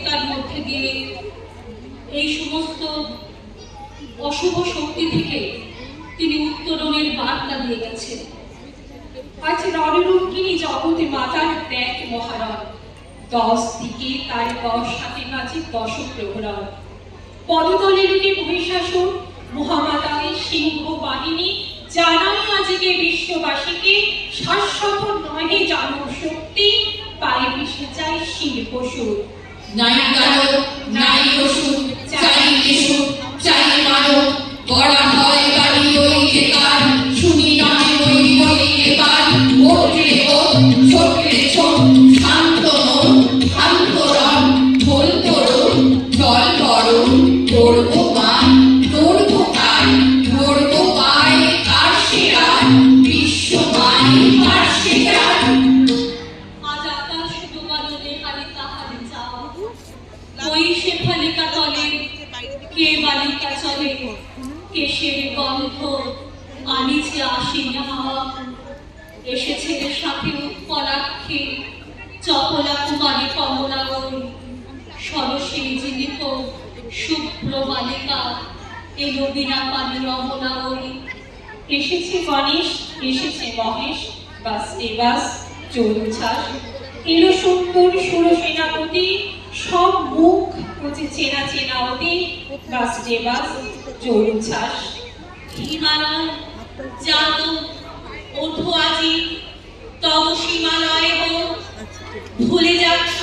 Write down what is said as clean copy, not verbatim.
পত্রিকার মধ্যে দিয়ে এই সমস্ত অশুভ শক্তি থেকে তিনি উত্তরণের বার্তা দিয়ে গেছেন। আজ রণরঙ্গিনী জগতে মাতার ত্যাগ মহারণ, 10 দিকে তার 10 হাতে কাছে 10 প্রহরণ। পদতলে রূপে মহিষাসুর, মহামাতার সিংহ বাহিনী জানাই আজকে বিশ্ববাসীকে শাশ্বত নহে জানব শক্তি, পায়ে মিশে যায় শিল্প সুর। নাই কারো নাই ওষুধ, চাই কিছু চাই মানব, গড়া হয় বাড়ি ওই কার, শুনি নয় ওই ওই কার, ওঠে ও ছোটে ছোট, শান্ত মন শান্ত রন, ঢোল তরুণ জল করুন, করবো গান করবো গান, করবো পায় কার সেরার, বিশ্ব গান কার সেরার। আজ আকাশ ডোবালোলে কালে তাহারে যাওয়া, ওই সে ফালিকা তলে কে বালিকা চলে, কেশের গন্ধ আনিছে আসিনি হাওয়া। এসেছে সাথে উৎপলাক্ষে চপলা কুমারী কমলাগরী, সরসে জীবিত শুভ্র বালিকা এলো বিনা পানি রমনাগরী। এসেছে গণেশ, এসেছে মহেশ, বাস দেবাস চৌচ্ছ্বাস, এলো সুন্দর সুরসেনাপতি, সব মুখ বুঝে চেনা চেনা অতি, বাস দেবাস চৌচ্ছ্বাস। হিমালয় জানো ওঠো আজি, তব হিমালয় ভুলে যাচ্ছ